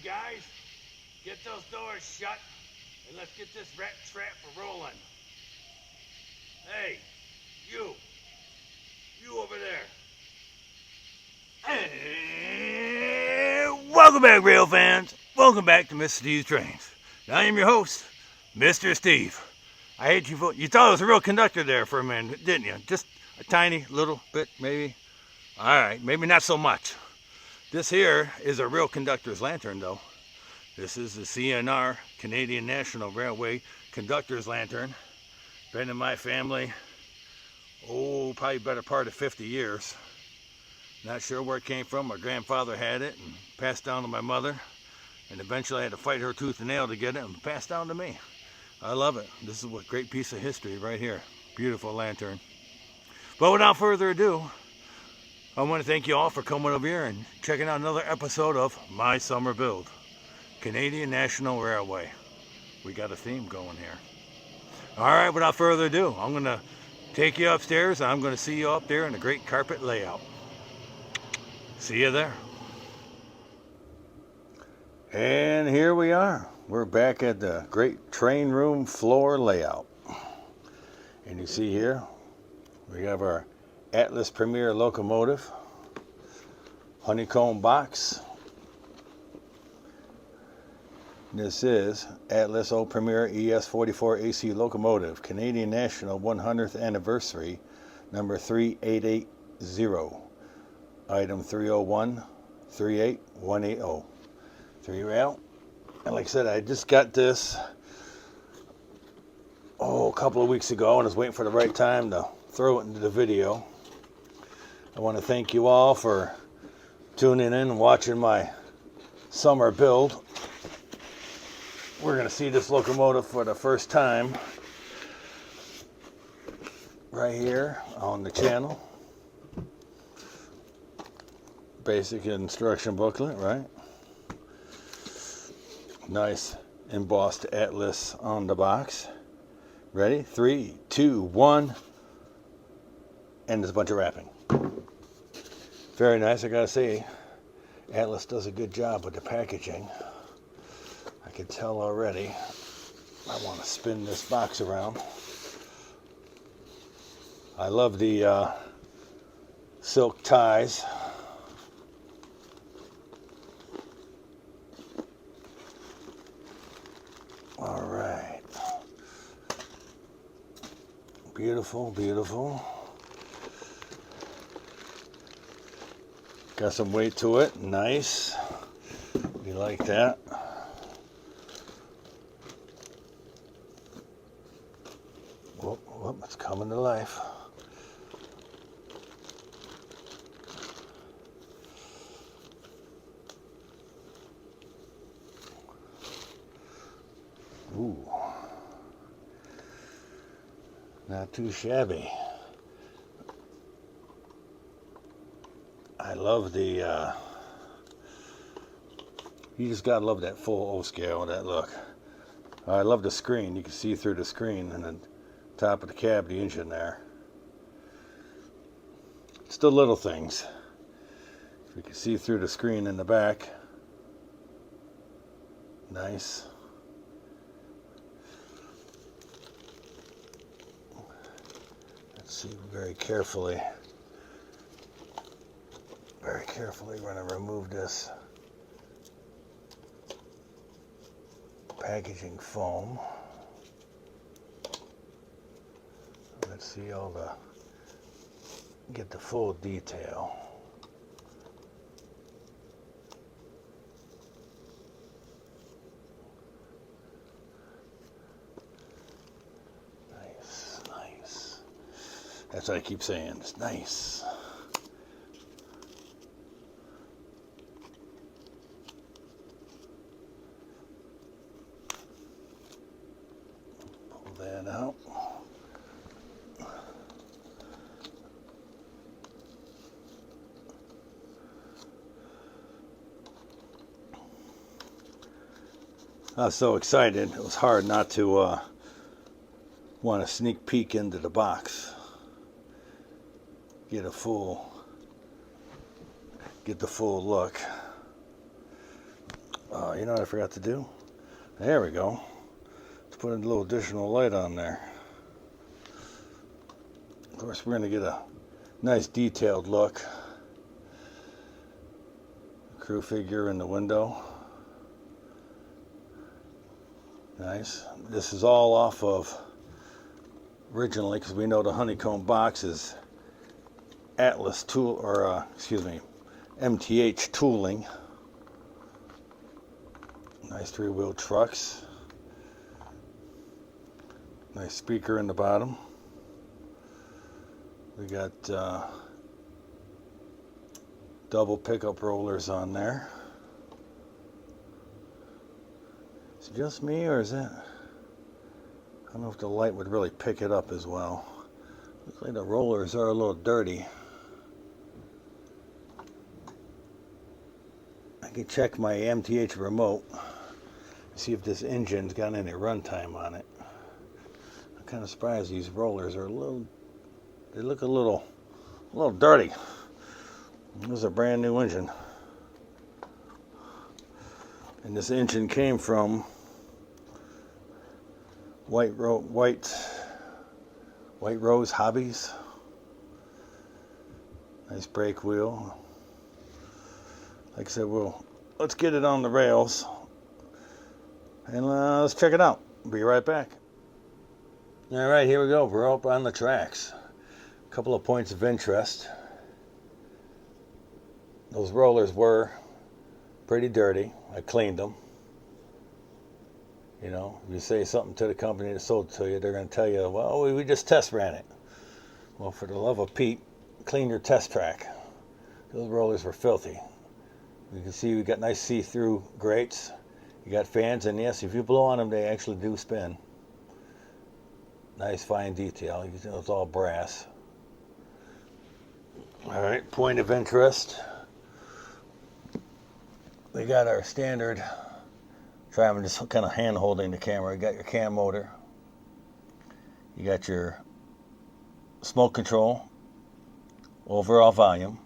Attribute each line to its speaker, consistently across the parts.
Speaker 1: guys, get those doors shut and let's get this rat trap rolling. Hey, you over there. Hey, welcome back, rail fans. Welcome back to Mr. Steve's Trains. I am your host, Mr. Steve. I hate you thought it was a real conductor there for a minute, didn't you? Just a tiny little bit, maybe. All right, maybe not so much. This here is a real conductor's lantern, though. This is the CNR, Canadian National Railway Conductor's Lantern. Been in my family, probably better part of 50 years. Not sure where it came from. My grandfather had it and passed down to my mother. And eventually I had to fight her tooth and nail to get it and passed down to me. I love it. This is a great piece of history right here. Beautiful lantern. But without further ado, I want to thank you all for coming over here and checking out another episode of My Summer Build. Canadian National Railway. We got a theme going here. Alright, without further ado, I'm going to take you upstairs and I'm going to see you up there in the great carpet layout. See you there. And here we are. We're back at the great train room floor layout. And you see here, we have our Atlas Premier locomotive, honeycomb box. This is Atlas O Premier ES44 AC locomotive, Canadian National 100th anniversary, number 3880, item 301-38180. 3 rail. And like I said, I just got this a couple of weeks ago and I was waiting for the right time to throw it into the video. I want to thank you all for tuning in and watching my summer build. We're going to see this locomotive for the first time right here on the channel. Basic instruction booklet, right? Nice embossed Atlas on the box. Ready? 3, 2, 1. And there's a bunch of wrapping. Very nice, I gotta say. Atlas does a good job with the packaging. I can tell already. I want to spin this box around. I love the silk ties. All right. Beautiful, beautiful. Got some weight to it. Nice. We like that. Whoop, whoop, it's coming to life. Ooh. Not too shabby. I love the, you just gotta love that full O scale, that look. I love the screen. You can see through the screen and the top of the cab, the engine there. It's the little things. You can see through the screen in the back. Nice. Let's see very carefully. Very carefully, we're going to remove this packaging foam. Let's see get the full detail. Nice, nice. That's what I keep saying, it's nice. Pull that out. I was so excited, it was hard not to want to sneak peek into the box. Get the full look. You know what I forgot to do? There we go. Let's put a little additional light on there. Of course, we're going to get a nice detailed look. Crew figure in the window. Nice. This is all off of, originally, because we know the honeycomb box is Atlas tool, or MTH tooling. Nice three-wheel trucks. Nice speaker in the bottom. We got double pickup rollers on there. Is it just me, or is it? I don't know if the light would really pick it up as well. Looks like the rollers are a little dirty. I can check my MTH remote, see if this engine's got any runtime on it. I'm kind of surprised these rollers are they look a little dirty. This is a brand new engine. And this engine came from White Rose Hobbies. Nice brake wheel. Like I said, let's get it on the rails and let's check it out. Be right back. All right, here we go. We're up on the tracks. A couple of points of interest. Those rollers were pretty dirty. I cleaned them. You know, if you say something to the company that sold it to you, they're going to tell you, well, we just test ran it. Well, for the love of Pete, clean your test track. Those rollers were filthy. You can see we got nice see-through grates. You got fans, and yes, if you blow on them, they actually do spin. Nice fine detail. You can see it's all brass. All right, point of interest. We got our standard. I'm just kind of hand holding the camera. You got your cam motor. You got your smoke control, overall volume.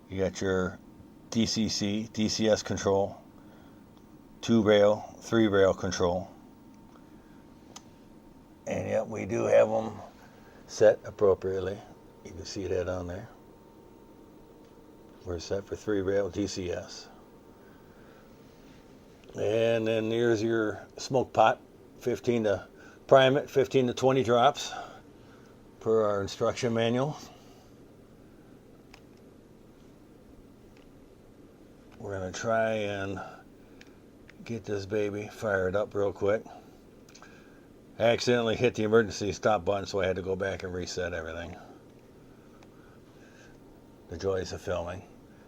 Speaker 1: You got your DCC, DCS control, 2-rail, 3-rail control. And yep, we do have them set appropriately. You can see that on there. We're set for 3-rail DCS. And then here's your smoke pot, 15 to 20 drops per our instruction manual. We're going to try and get this baby fired up real quick. I accidentally hit the emergency stop button, so I had to go back and reset everything. The joys of filming.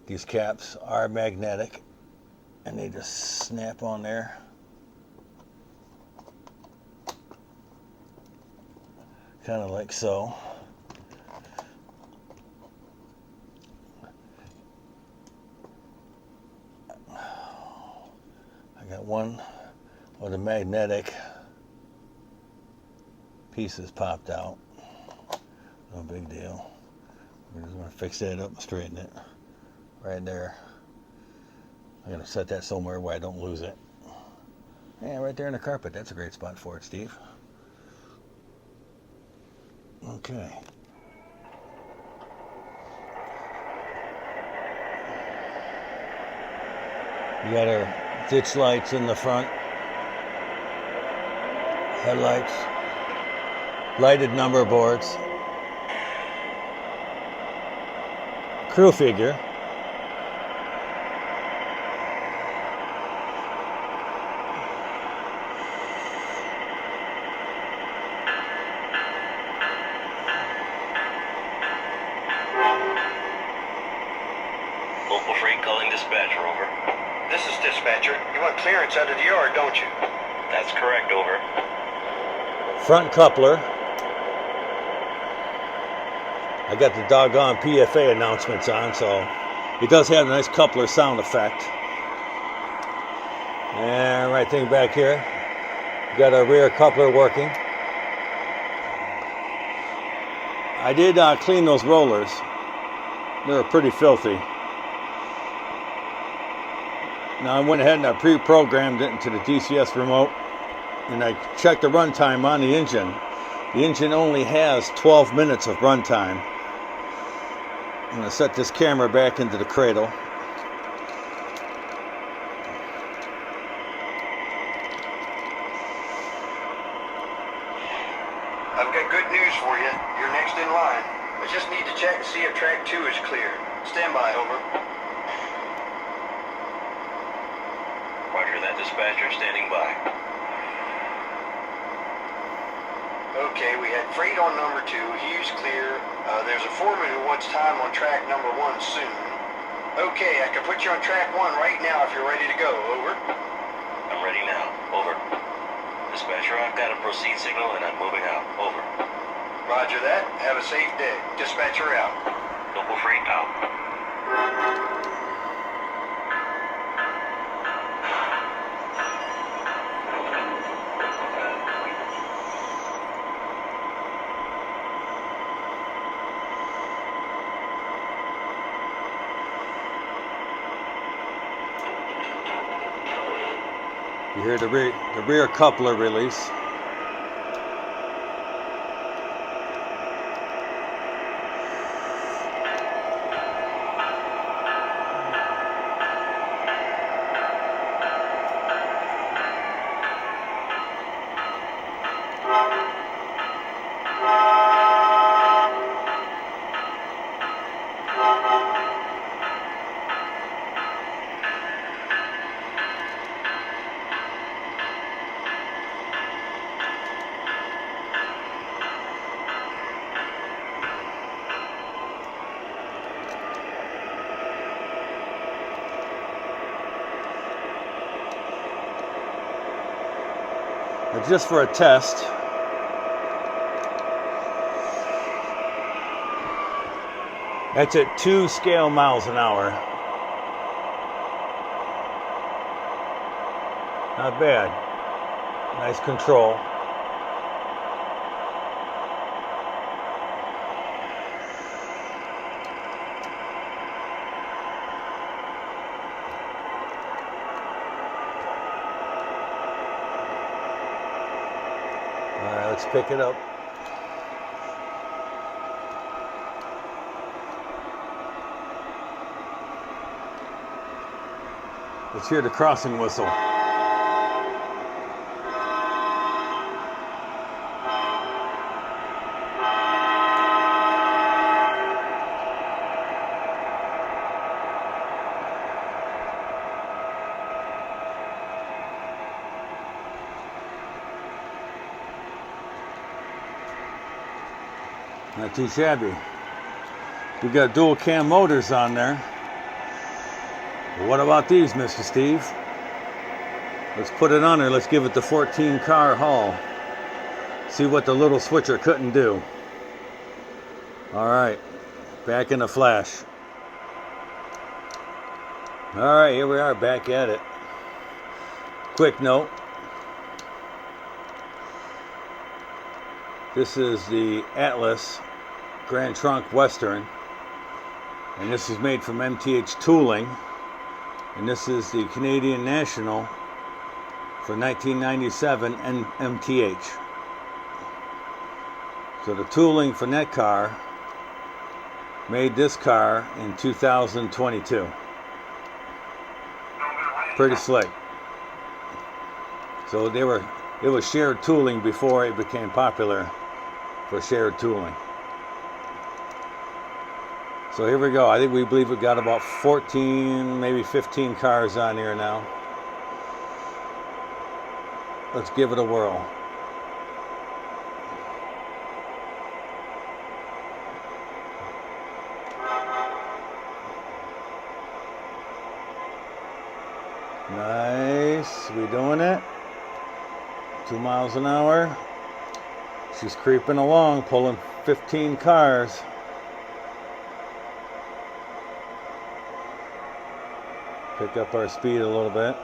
Speaker 1: These caps are magnetic, and they just snap on there. Kind of like so. I got one of the magnetic pieces popped out. No big deal. We're just going to fix that up and straighten it. Right there. I'm going to set that somewhere where I don't lose it. Yeah, right there in the carpet. That's a great spot for it, Steve. Okay. We got our ditch lights in the front. Headlights. Lighted number boards. Crew figure.
Speaker 2: Local freight calling dispatcher, over.
Speaker 3: This is dispatcher. You want clearance out of the yard, don't you?
Speaker 2: That's correct, over.
Speaker 1: Front coupler. I got the doggone PFA announcements on, so it does have a nice coupler sound effect. And right thing back here, got our rear coupler working. I did clean those rollers. They were pretty filthy. Now I went ahead and I pre-programmed it into the DCS remote, and I checked the runtime on the engine. The engine only has 12 minutes of runtime. I'm going to set this camera back into the cradle.
Speaker 3: I've got good news for you. You're next in line. I just need to check and see if track 2 is clear. Stand by, over.
Speaker 2: Roger that, dispatcher. Standing by.
Speaker 3: Okay, we had freight on number 2. He's clear. There's a foreman who wants time on track number 1 soon. Okay, I can put you on track 1 right now if you're ready to go. Over.
Speaker 2: I'm ready now. Over. Dispatcher, I've got a proceed signal and I'm moving out. Over.
Speaker 3: Roger that. Have a safe day. Dispatcher out.
Speaker 2: Local freight out.
Speaker 1: You hear the rear coupler release. Just for a test, that's at 2 scale miles an hour. Not bad. Nice control. Let's pick it up. Let's hear the crossing whistle. Not too shabby. We got dual cam motors on there. Well, what about these, Mr. Steve? Let's put it on there. Let's give it the 14 car haul. See what the little switcher couldn't do. All right, back in the flash. All right, here we are back at it. Quick note. This is the Atlas Grand Trunk Western, and this is made from MTH Tooling, and this is the Canadian National for 1997 and MTH. So the tooling for that car made this car in 2022. Pretty slick. So it was shared tooling before it became popular for shared tooling. So here we go. We believe we got about 14, maybe 15 cars on here now. Let's give it a whirl. Nice. We doing it? 2 miles an hour. She's creeping along, pulling 15 cars. Pick up our speed a little bit.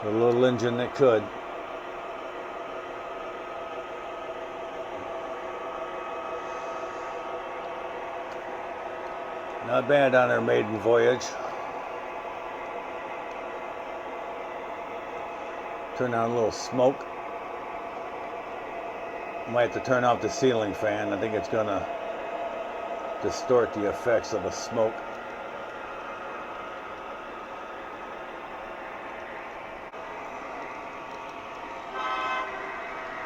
Speaker 1: The little engine that could. Not bad on our maiden voyage. Turn on a little smoke. Might have to turn off the ceiling fan. I think it's gonna distort the effects of the smoke.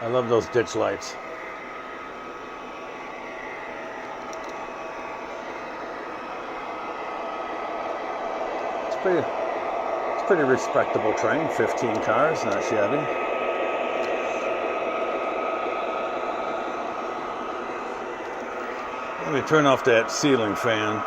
Speaker 1: I love those ditch lights. It's pretty respectable train. 15 cars, not shabby. Let me turn off that ceiling fan.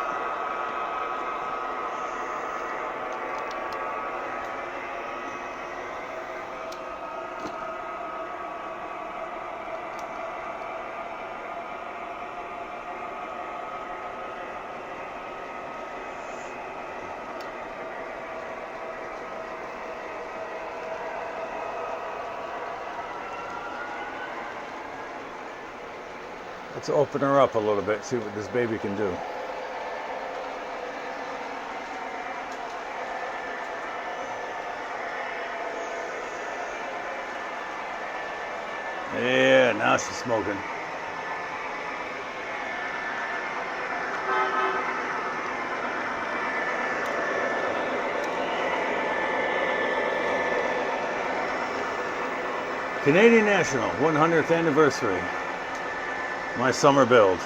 Speaker 1: Let's open her up a little bit, see what this baby can do. Yeah, now she's smoking. Canadian National 100th anniversary. My summer build.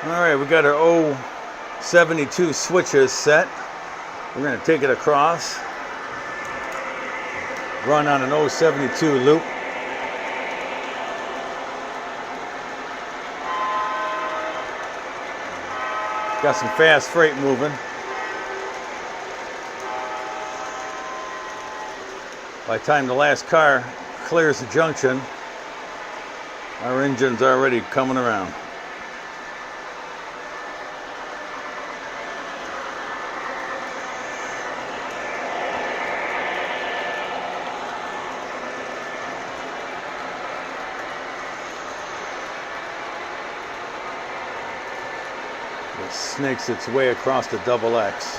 Speaker 1: Alright, we got our 072 switches set. We're going to take it across, run on an 072 loop. Got some fast freight moving. By the time the last car clears the junction, our engine's already coming around. It snakes its way across the double X.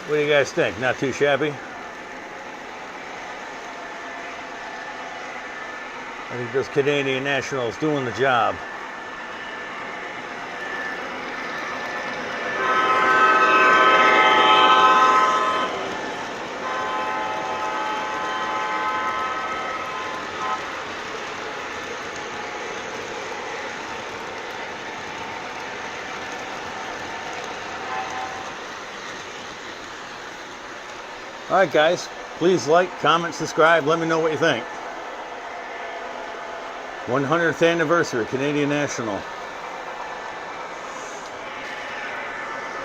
Speaker 1: What do you guys think? Not too shabby? I think those Canadian Nationals doing the job. Alright guys, please like, comment, subscribe, let me know what you think. 100th anniversary, Canadian National.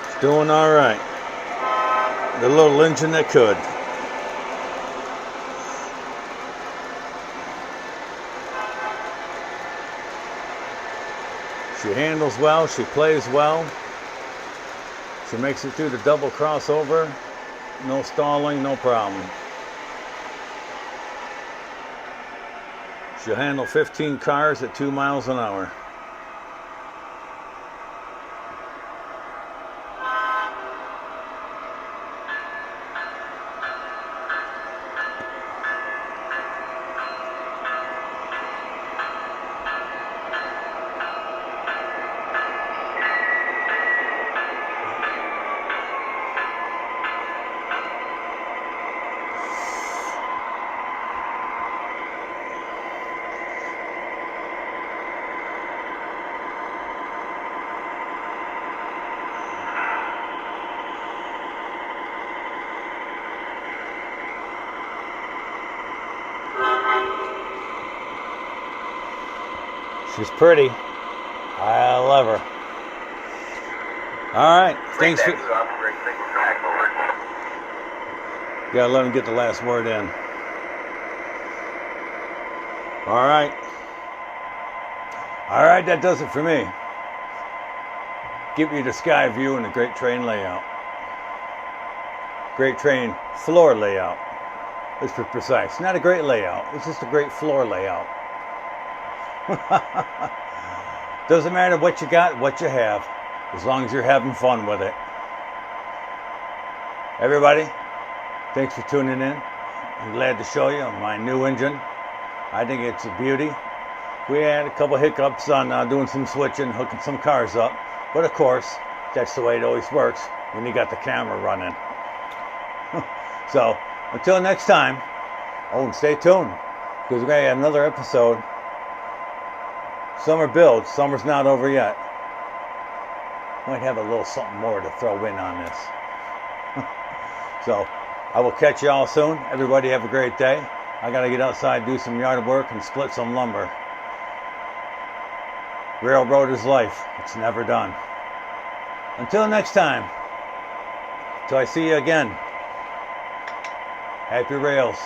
Speaker 1: It's doing alright. The little engine that could. She handles well, she plays well. She makes it through the double crossover. No stalling, no problem. She'll handle 15 cars at 2 miles an hour. She's pretty. I love her. All right. Thanks for. Gotta let him get the last word in. All right. All right. That does it for me. Give you the sky view and a great train layout. Great train floor layout. Let's be precise. Not a great layout. It's just a great floor layout. Doesn't matter what you got, what you have, as long as you're having fun with it. Everybody, thanks for tuning in. I'm glad to show you my new engine. I think it's a beauty. We had a couple hiccups on doing some switching, hooking some cars up, but of course, that's the way it always works when you got the camera running. So, until next time, and stay tuned, because we're going to have another episode. Summer builds. Summer's not over yet. Might have a little something more to throw in on this. So, I will catch you all soon. Everybody have a great day. I got to get outside, do some yard work, and split some lumber. Railroad is life. It's never done. Until next time. Till I see you again. Happy rails.